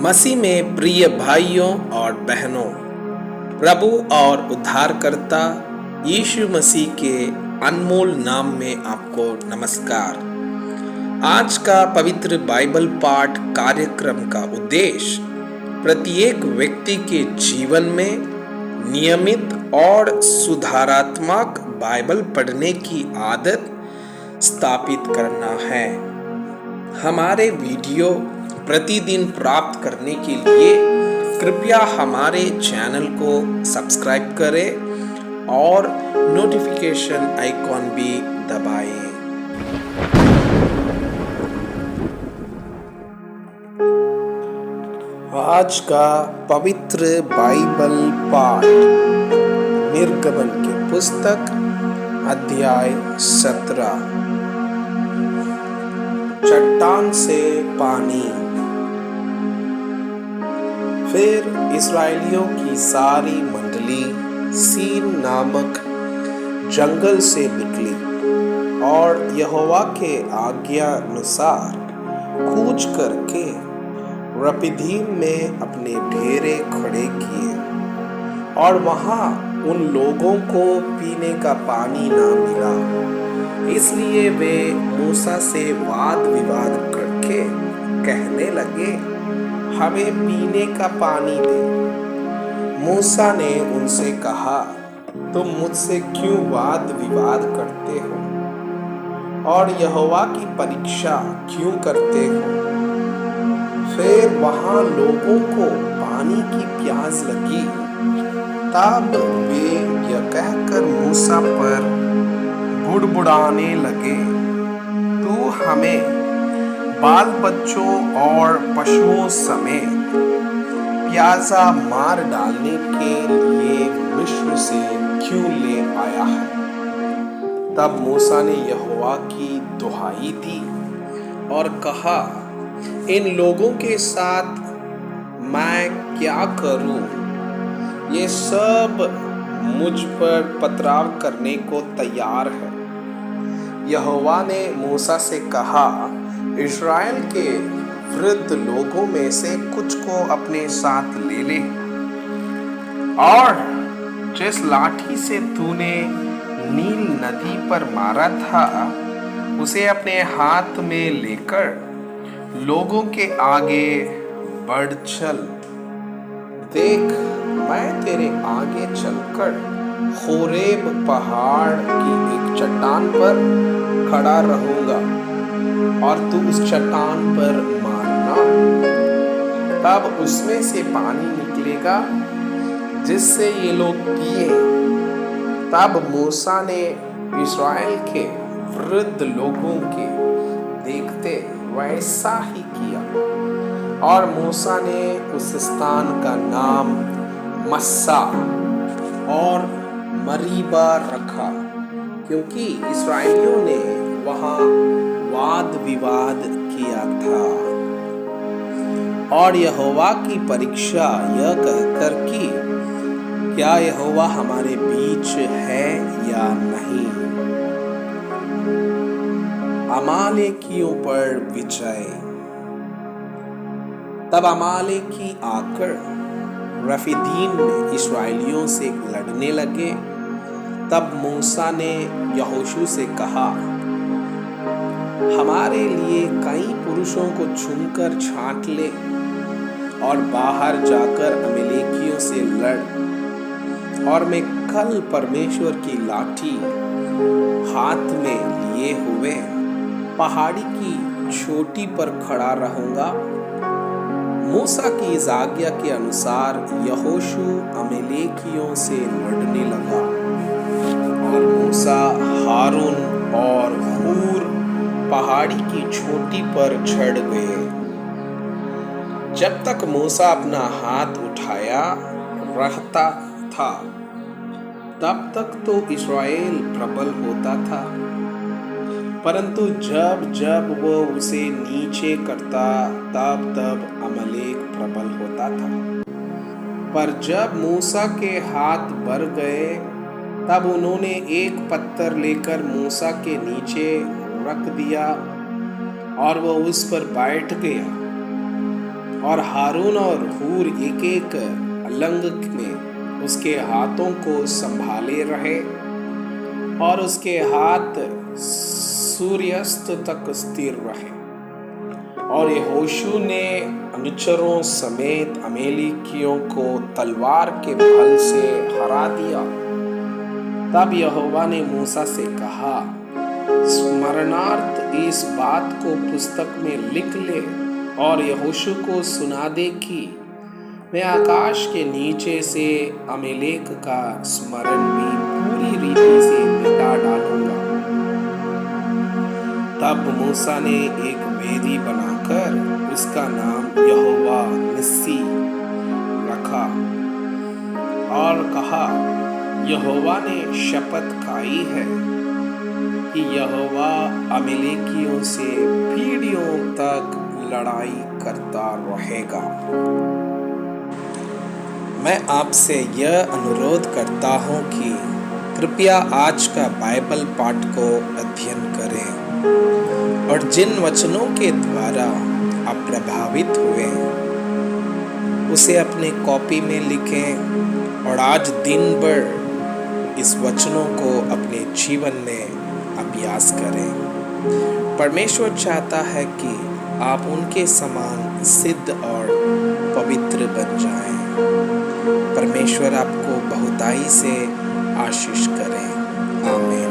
मसीह में प्रिय भाइयों और बहनों, प्रभु और उद्धारकर्ता यीशु मसीह के अनमोल नाम में आपको नमस्कार। आज का पवित्र बाइबल पाठ कार्यक्रम का उद्देश्य प्रत्येक व्यक्ति के जीवन में नियमित और सुधारात्मक बाइबल पढ़ने की आदत स्थापित करना है। हमारे वीडियो प्रतिदिन प्राप्त करने के लिए कृपया हमारे चैनल को सब्सक्राइब करें और नोटिफिकेशन आइकॉन भी दबाएं। आज का पवित्र बाइबल पाठ निर्गमन की पुस्तक अध्याय 17। चट्टान से पानी। फिर इस्राएलियों की सारी मंडली सीन नामक जंगल से निकली और यहोवा के आज्ञा अनुसार कूच करके रपीदीम में अपने डेरे खड़े किए। और वहां उन लोगों को पीने का पानी ना मिला, इसलिए वे मूसा से वाद विवाद करके कहने लगे, हमें पीने का पानी दे। मूसा ने उनसे कहा, तुम मुझसे क्यों वाद विवाद करते हो और यहोवा की परीक्षा क्यों करते हो? फिर वहां लोगों को पानी की प्यास लगी। तब वे यह कहकर मूसा पर बुड़बुड़ाने लगे, तू हमें बाल बच्चों और पशुओं समेत प्यासा मार डालने के लिए मिस्र से क्यों ले आया है? तब मूसा ने यहोवा की दुहाई दी और कहा, इन लोगों के साथ मैं क्या करूं? ये सब मुझ पर पथराव करने को तैयार है। यहोवा ने मूसा से कहा, इस्राएल के वृद्ध लोगों में से कुछ को अपने साथ ले ले और जिस लाठी से तूने नील नदी पर मारा था उसे अपने हाथ में लेकर लोगों के आगे बढ़ चल। देख, मैं तेरे आगे चलकर होरेब पहाड़ की एक चट्टान पर खड़ा रहूंगा और तू उस चट्टान पर मारना। तब उसमें से पानी निकलेगा जिससे ये लोग पिए। तब मूसा ने इस्राएल के वृद्ध लोगों के देखते वैसा ही किया और मूसा ने उस स्थान का नाम मस्सा और मरीबा रखा, क्योंकि इस्राएलियों ने वहां वाद विवाद किया था। और यहोवा की परीक्षा यह कहकर की, क्या यहोवा हमारे बीच है या नहीं? अमालेकियों पर विजय। तब अमालेकी आकर रफीदीम में इस्राएलियों से लड़ने लगे। तब मूसा ने यहोशू से कहा, हमारे लिए कई पुरुषों को चुनकर छांट ले और बाहर जाकर अमालेकियों से लड़, और मैं कल परमेश्वर की लाठी हाथ में लिए हुए पहाड़ी की चोटी पर खड़ा रहूंगा। मूसा की इस आज्ञा के अनुसार यहोशू अमालेकियों से लड़ने लगा और मूसा, हारून और हूर पहाड़ी की चोटी पर चढ़ गए। जब तक मूसा अपना हाथ उठाया रहता था तब तक तो इस्राएल प्रबल होता था, परंतु जब जब वो उसे नीचे करता तब तब अमालेक प्रबल होता था। पर जब मूसा के हाथ बढ़ गए तब उन्होंने एक पत्थर लेकर मूसा के नीचे रख दिया और वह उस पर बैठ गया और हारून और हूर एक एक अलंग में उसके हाथों को संभाले रहे और उसके हाथ सूर्यास्त तक स्थिर रहे। और यहोशू ने अनुचरों समेत अमेलेकियों को तलवार के बल से हरा दिया। तब यहोवा ने मूसा से कहा, स्मरणार्थ इस बात को पुस्तक में लिख ले और यहोशू को सुना दे कि मैं आकाश के नीचे से अमेलेक का स्मरण भी पूरी रीति से मिटा डालूंगा। तब मूसा ने एक वेदी बनाकर उसका नाम यहोवा निस्सी रखा और कहा, यहोवा ने शपथ खाई है कि यहोवा अमेलेकियों से पीढ़ियों तक लड़ाई करता रहेगा। मैं आपसे यह अनुरोध करता हूँ कि कृपया आज का बाइबल पाठ को अध्ययन करें और जिन वचनों के द्वारा आप प्रभावित हुए उसे अपने कॉपी में लिखें और आज दिन भर इस वचनों को अपने जीवन में अभ्यास करें। परमेश्वर चाहता है कि आप उनके समान सिद्ध और पवित्र बन जाएं। परमेश्वर आपको बहुताई से आशीष करें। आमीन।